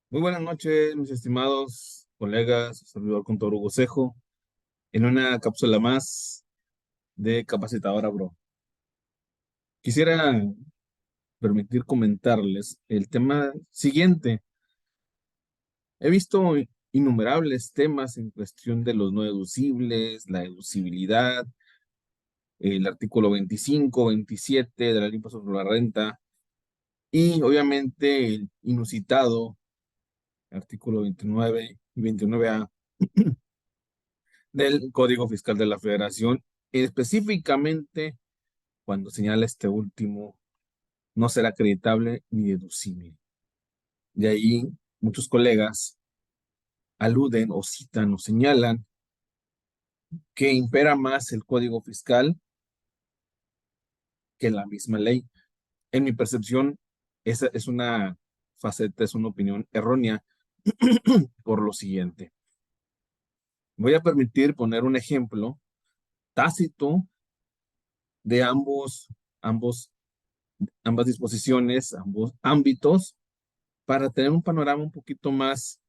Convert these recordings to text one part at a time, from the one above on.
Muy buenas noches, mis estimados colegas, su servidor Contador Hugo Cejo, en una cápsula más de Capacitadora Bro. Quisiera permitir comentarles el tema siguiente. He visto innumerables temas en cuestión de los no deducibles, la deducibilidad, el artículo 25, 27 de la Ley de Impuesto sobre la Renta y obviamente el inusitado artículo 29 y 29A del Código Fiscal de la Federación, específicamente cuando señala este último no será acreditable ni deducible. De ahí muchos colegas aluden o citan o señalan que impera más el Código Fiscal que la misma ley. En mi percepción, esa es una faceta, es una opinión errónea por lo siguiente. Voy a permitir poner un ejemplo tácito de ambas disposiciones, ambos ámbitos, para tener un panorama un poquito más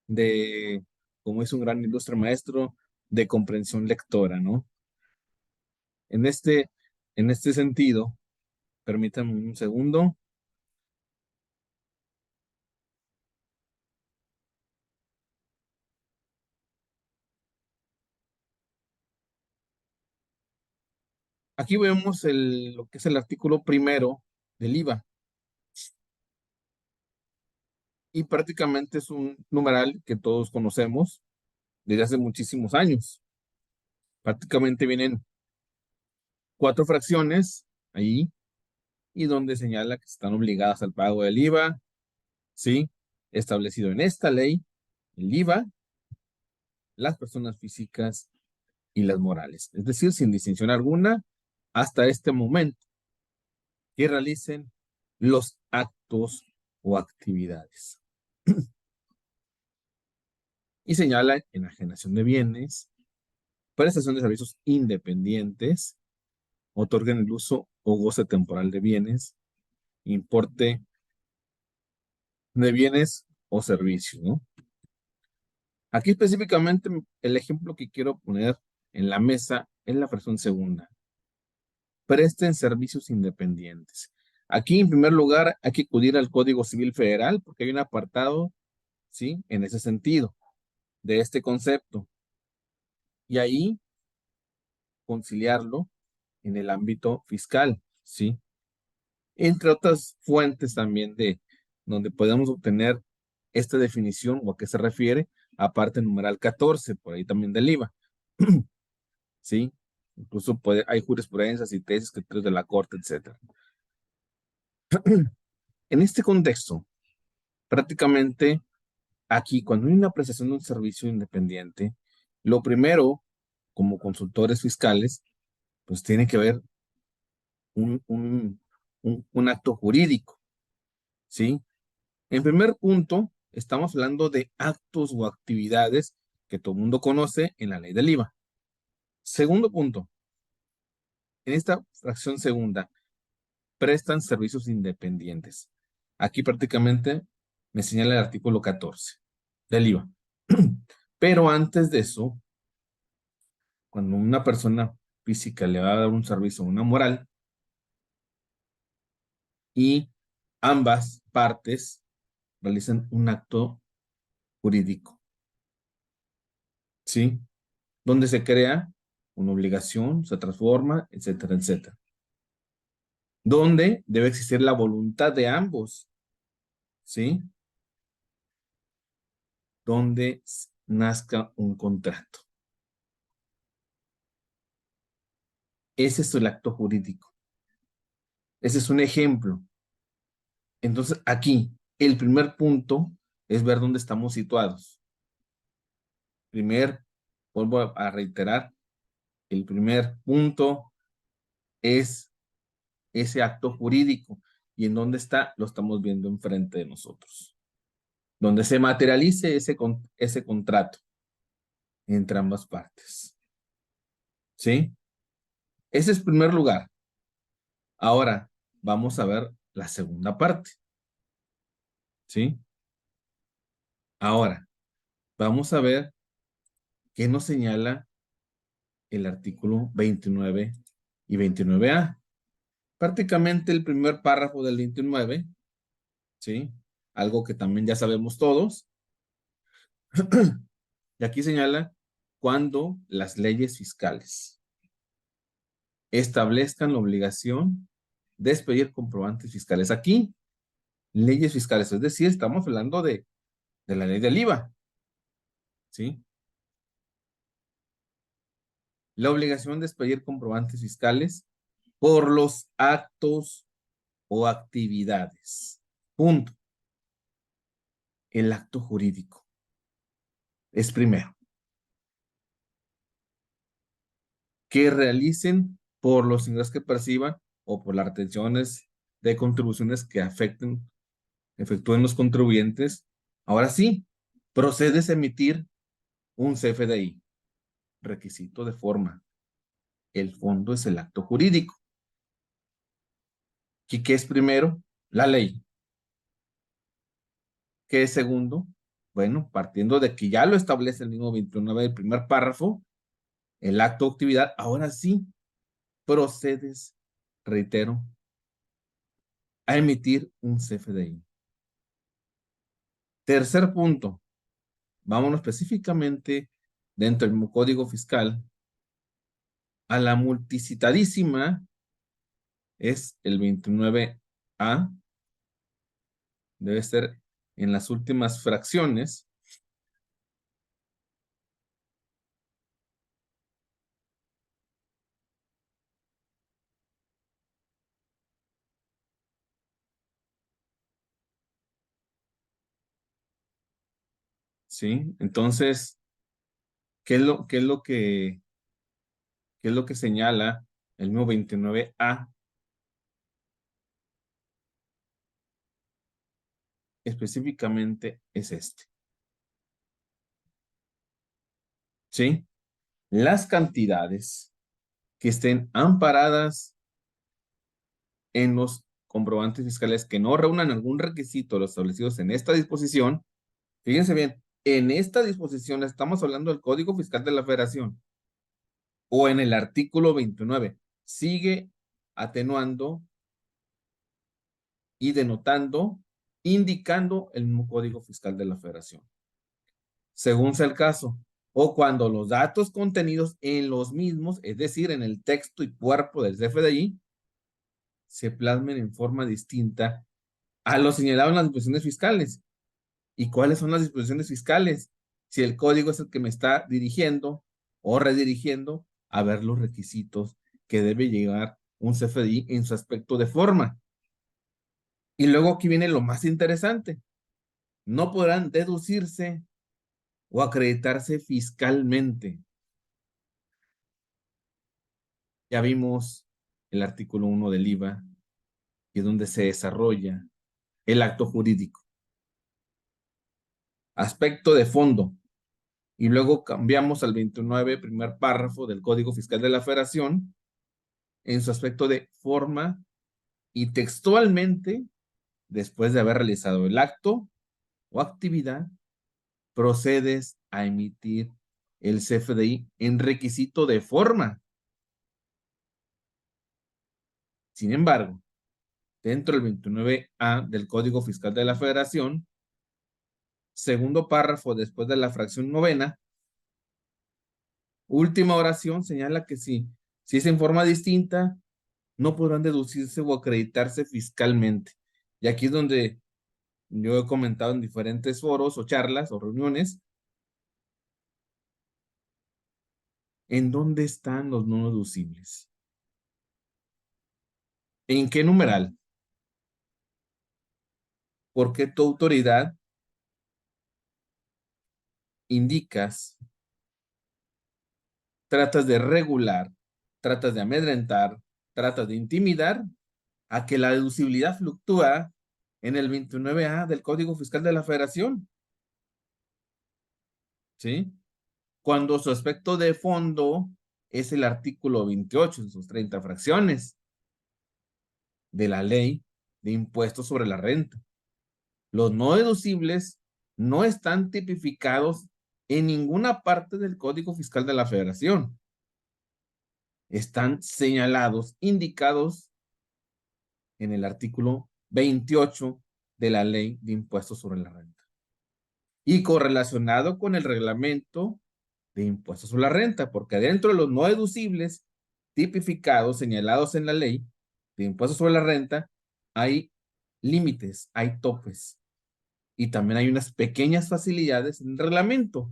de, como es un gran ilustre maestro, de comprensión lectora, ¿no? En este, en este sentido, permítanme un segundo. Aquí vemos lo que es el artículo primero del IVA y prácticamente es un numeral que todos conocemos desde hace muchísimos años. Prácticamente vienen cuatro fracciones ahí y donde señala que están obligadas al pago del IVA, ¿sí? Establecido en esta ley, el IVA, las personas físicas y las morales. Es decir, sin distinción alguna, hasta este momento, que realicen los actos o actividades. Y señala enajenación de bienes, prestación de servicios independientes, otorguen el uso o goce temporal de bienes, importe de bienes o servicios, ¿no? Aquí específicamente el ejemplo que quiero poner en la mesa es la fracción segunda. Presten servicios independientes. Aquí, en primer lugar, hay que acudir al Código Civil Federal porque hay un apartado, ¿sí? En ese sentido, de este concepto. Y ahí conciliarlo en el ámbito fiscal, ¿sí? Entre otras fuentes también de donde podemos obtener esta definición o a qué se refiere, aparte numeral 14, por ahí también del IVA, ¿sí? Incluso hay jurisprudencias y tesis que de la Corte, etcétera. En este contexto, prácticamente aquí, cuando hay una prestación de un servicio independiente, lo primero, como consultores fiscales, pues tiene que haber un, un, un acto jurídico, ¿sí? En primer punto, estamos hablando de actos o actividades que todo el mundo conoce en la ley del IVA. Segundo punto, en esta fracción segunda, prestan servicios independientes. Aquí prácticamente me señala el artículo 14 del IVA. Pero antes de eso, cuando una persona física le va a dar un servicio a una moral y ambas partes realizan un acto jurídico, ¿sí? Donde se crea una obligación, se transforma, etcétera, etcétera. Donde debe existir la voluntad de ambos, ¿sí? Donde nazca un contrato. Ese es el acto jurídico. Ese es un ejemplo. Entonces, aquí, el primer punto es ver dónde estamos situados. Vuelvo a reiterar, el primer punto es ese acto jurídico. ¿Y en dónde está? Lo estamos viendo enfrente de nosotros. Donde se materialice ese contrato entre ambas partes. ¿Sí? Ese es primer lugar. Ahora, vamos a ver la segunda parte. ¿Sí? Ahora, vamos a ver qué nos señala el artículo 29 y 29A. Prácticamente el primer párrafo del 29, ¿sí? Algo que también ya sabemos todos. Y aquí señala cuando las leyes fiscales establezcan la obligación de expedir comprobantes fiscales. Aquí, leyes fiscales, es decir, estamos hablando de la ley del IVA, ¿sí? La obligación de expedir comprobantes fiscales por los actos o actividades. Punto. El acto jurídico es primero. Que realicen por los ingresos que perciban o por las retenciones de contribuciones que efectúen los contribuyentes. Ahora sí, procedes a emitir un CFDI. Requisito de forma. El fondo es el acto jurídico. ¿Y qué es primero? La ley. ¿Qué es segundo? Bueno, partiendo de que ya lo establece el mismo 29 del primer párrafo, el acto de actividad, ahora sí procedes, reitero, a emitir un CFDI. Tercer punto, vámonos específicamente dentro del mismo Código Fiscal a la multicitadísima, es el 29A, debe ser en las últimas fracciones, ¿sí? Entonces, qué es lo que señala el mismo 29A? Específicamente es este, ¿sí? Las cantidades que estén amparadas en los comprobantes fiscales que no reúnan algún requisito de los establecidos en esta disposición. Fíjense bien, en esta disposición estamos hablando del Código Fiscal de la Federación o en el artículo 29. Sigue atenuando y denotando, indicando el mismo Código Fiscal de la Federación, según sea el caso, o cuando los datos contenidos en los mismos, es decir, en el texto y cuerpo del CFDI, se plasmen en forma distinta a lo señalado en las disposiciones fiscales. ¿Y cuáles son las disposiciones fiscales? Si el código es el que me está dirigiendo o redirigiendo a ver los requisitos que debe llevar un CFDI en su aspecto de forma. Y luego aquí viene lo más interesante. No podrán deducirse o acreditarse fiscalmente. Ya vimos el artículo 1 del IVA, que es donde se desarrolla el acto jurídico. Aspecto de fondo. Y luego cambiamos al 29, primer párrafo del Código Fiscal de la Federación, en su aspecto de forma y textualmente, después de haber realizado el acto o actividad, procedes a emitir el CFDI en requisito de forma. Sin embargo, dentro del 29A del Código Fiscal de la Federación, segundo párrafo después de la fracción novena, última oración señala que si es en forma distinta, no podrán deducirse o acreditarse fiscalmente. Y aquí es donde yo he comentado en diferentes foros o charlas o reuniones, ¿en dónde están los no deducibles? ¿En qué numeral? Porque tu autoridad indicas, tratas de regular, tratas de amedrentar, tratas de intimidar a que la deducibilidad fluctúa en el 29A del Código Fiscal de la Federación? ¿Sí? Cuando su aspecto de fondo es el artículo 28 en sus 30 fracciones de la ley de impuestos sobre la renta. Los no deducibles no están tipificados en ninguna parte del Código Fiscal de la Federación. Están señalados, indicados en el artículo 28 de la Ley de Impuestos sobre la Renta. Y correlacionado con el reglamento de impuestos sobre la renta, porque dentro de los no deducibles tipificados, señalados en la ley de impuestos sobre la renta, hay límites, hay topes y también hay unas pequeñas facilidades en el reglamento.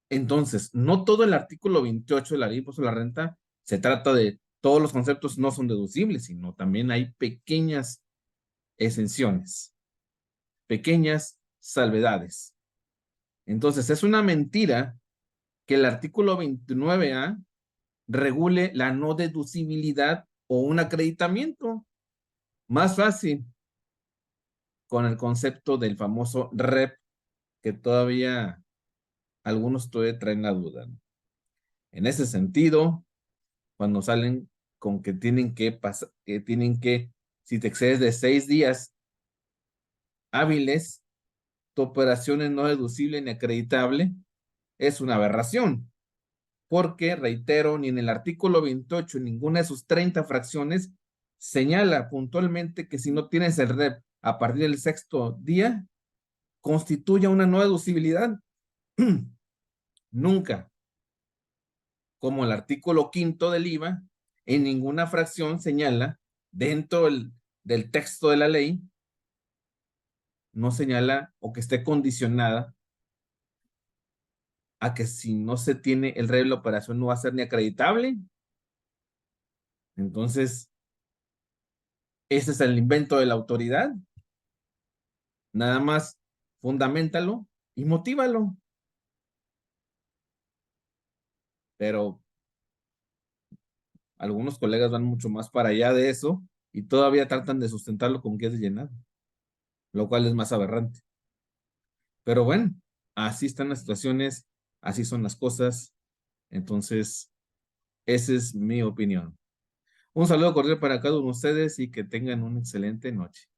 Entonces, no todo el artículo 28 de la ley de impuestos sobre la renta se trata de todos los conceptos no son deducibles, sino también hay pequeñas exenciones, pequeñas salvedades. Entonces, es una mentira que el artículo 29A regule la no deducibilidad o un acreditamiento. Más fácil con el concepto del famoso REP, que todavía algunos todavía traen la duda, ¿no? En ese sentido, cuando salen con que tienen que pasar, si te excedes de 6 días hábiles, tu operación es no deducible ni acreditable, es una aberración. Porque, reitero, ni en el artículo 28, en ninguna de sus 30 fracciones, señala puntualmente que si no tienes el REP a partir del 6º día, constituya una no deducibilidad. Nunca, como el artículo 5 del IVA, en ninguna fracción señala, dentro del texto de la ley, no señala o que esté condicionada a que si no se tiene el REP, la operación no va a ser ni acreditable. Entonces, ese es el invento de la autoridad. Nada más fundamentalo y motívalo. Pero algunos colegas van mucho más para allá de eso y todavía tratan de sustentarlo con que es llenado, lo cual es más aberrante. Pero bueno, así están las situaciones, así son las cosas. Entonces, esa es mi opinión. Un saludo cordial para cada uno de ustedes y que tengan una excelente noche.